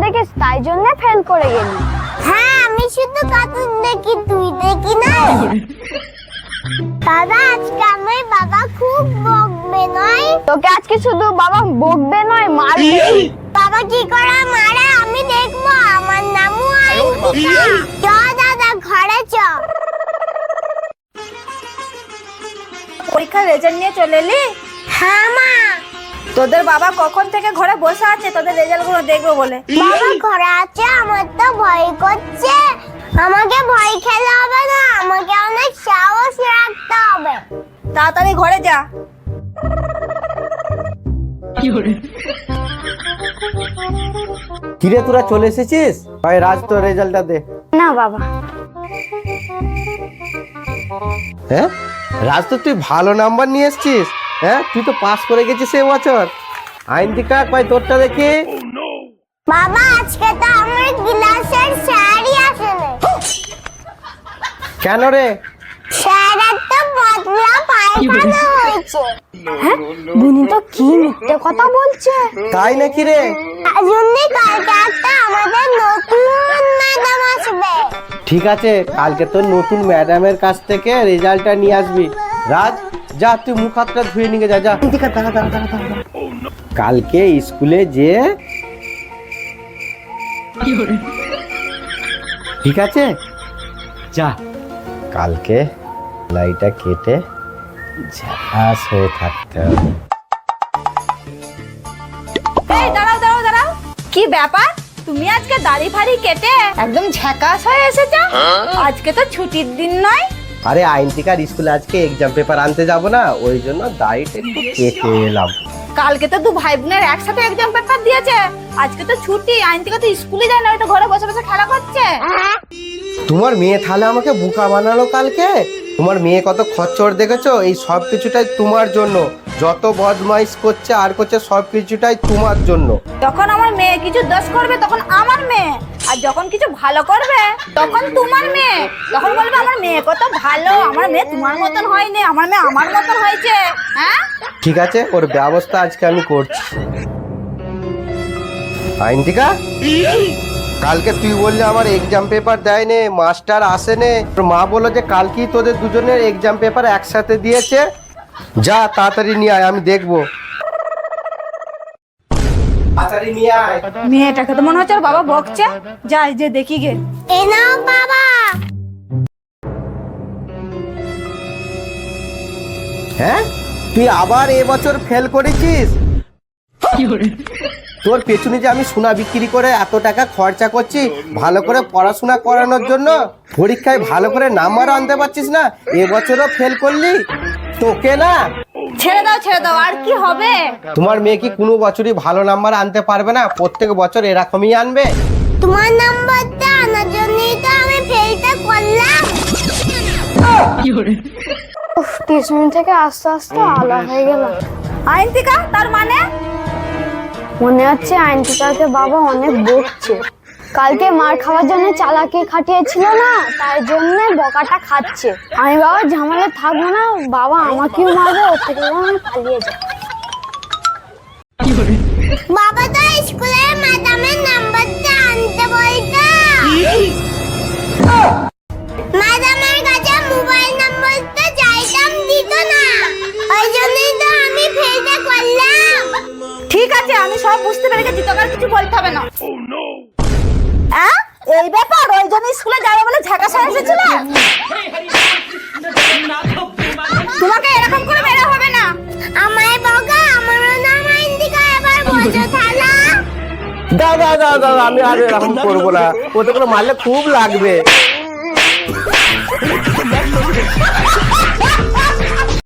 দেখিস তাই জন্য ফেল করে গেলি। হ্যাঁ আমি শুধু কার্টুন দেখি, তুই দেখি না। দাদা আজকে আমার বাবা খুব বকবে নয়? তোকে আজকে শুধু বাবা বকবে নয়, মারবে। বাবা কি করে মারে আমি দেখবো। আমার নামও আইনটিকা। চ দাদা ঘরে চ। পরীক্ষার রেজাল্ট নিয়ে চলে এলি? হ্যাঁ মা। তোদের বাবা কখন থেকে ঘরে বসে আছে তোদের রেজাল্ট গুলো দেখবো বলে? বাবা ঘরে আছে, আমার তো ভয় করছে। আমাকে ভয় খেলে হবে না, আমাকে অনেক সাহস রাখতে হবে। তাড়াতাড়ি ঘরে যা। কিরে তোরা চলে এসেছিস? ভাই রাজ তো রেজাল্টটা দে। না বাবা। হ্যাঁ রাজ তো তুই ভালো নাম্বার নিয়ে এসেছিস। হ্যাঁ তুই তো পাস করে গেছিস এবছর। আইনটিকা কয় তোরটা দেখি। বাবা আজকে তো আমার ক্লাসের স্যারই আসেনি। কেন রে? স্যারের তো বদলা পায়খানা হয়েছে। হ্যাঁ বুনি তো কি মিথ্যে কথা বলছে। তাই নাকি রে? তার জন্যই কালকে একটা আমাদের নতুন ম্যাডাম আসবে। ঠিক আছে কালকে তোর নতুন ম্যাডামের কাছ থেকে রেজাল্টটা নিয়ে আসবি। রাজ যা তুই মুখ হাতটা ধুয়ে নিয়ে যা। কালকে স্কুলে যে ঠিক আছে যা। কালকে লাইটটা কেটে ঝাঁস হয়ে থাকতে হবে। এই দাঁড়াও দাঁড়াও দাঁড়াও, কি ব্যাপার? তুমি আজকে দাড়ি ফাড়ি কেটে একদম ঝাকাস হয়ে এসেছো। আজকে তো ছুটির দিন নয়? আরে আইনটিকার স্কুলে আজকে এক্সাম পেপার আনতে যাব না, ওই জন্য দাড়িটা একটু কেটে এলাম। কালকে তো দু ভাই বোনের একসাথে এক্সাম পেপার দিয়েছে, আজকে তো ছুটি। আইনটিকা তো স্কুলে যায় না, ওই তো ঘরে বসে বসে খেলা করছে। তোমার মেয়ে তাহলে আমাকে বোকা বানালো কালকে। তোমার মেয়ে কত খচ্চর দেখেছো? এই সব কিছুটাই তোমার জন্য। যত বদমাইশ করছে আর করছে সব কিছুটাই তোমার জন্য। যখন আমার মেয়ে কিছু দোষ করবে তখন আমার মেয়ে, আর যখন কিছু ভালো করবে তখন তোমার মেয়ে। তখন বলবে আমার মেয়ে কত ভালো, আমার মেয়ে তোমার মতন হয়নি, আমার মেয়ে আমার মতন হয়েছে। হ্যাঁ ঠিক আছে ওর ব্যবস্থা আজকে আমি করছি। আইনটিকা কালকে তুই বললি আমার এক্সাম পেপার দেয়নি, মাস্টার আসেনি। তোর মা বললো যে কালকেই তোদের দুজনের এক্সাম পেপার একসাথে দিয়েছে। যা তাড়াতাড়ি নিয়ে আয়, আমি দেখবো। তাড়াতাড়ি নিয়ে আয়। মেয়েটাকে তো মনে হচ্ছে ওর বাবা বকছে, যাই যে দেখি গে। এ নাও বাবা। হ্যাঁ তুই আবার এবছর ফেল করেছিস? তোর পেছনে যে আমি সোনা বিক্রি করে এত টাকা খরচা করছি ভালো করে পড়াশোনা করানোর জন্য, পরীক্ষায় ভালো করে নাম্বার আনতে পারছিস না, এবছরও ফেল করলি। তোকে না ছেড়ে দাও, আর কি হবে? তোমার মেয়ে কি কোনো বছরই ভালো নাম্বার আনতে পারবে না? প্রত্যেক বছর এরকমই আনবে। তোমার নাম্বারটা আনার জন্যই তো আমি ফেলটা করলাম। টিউশন থেকে আস্তে আস্তে আলাদা হয়ে গেলাম। আইনটিকা তার মানে? মনে হচ্ছে আইনটিকাকে বাবা অনেক বকছে। কালকে মার খাওয়ার জন্য চালাকি খাটিয়েছিল না, তাই জন্য বকাটা খাচ্ছে। আমি বাবা ঝামেলা থাকবো না, বাবা আমাকেও মারবে, ওর থেকে আমি পালিয়ে যাই। বাবা তো স্কুলের ম্যাডামের নাম্বারটা আনতে বলতো। ম্যাডামের কাছে মোবাইল নাম্বারটা চাইতাম, দিত না, ওই জন্যই তো আমি ফেলটা করলাম। ঠিক আছে আমি সব বুঝতে পেরে গেছি, তোকে আর কিছু বলতে হবে না। এই ব্যাপার, ওই জন্য স্কুলে যাবে বলে ঝাঁকা সারা এসেছিল। তোমাকে এরকম করে বেরা হবে না। আমায় বকা, আমারও নাম আইনদিকা, এবার বোঝো থালা। দাদা আমি আর এরকম করবো না, ওতে করে মারলে খুব লাগবে।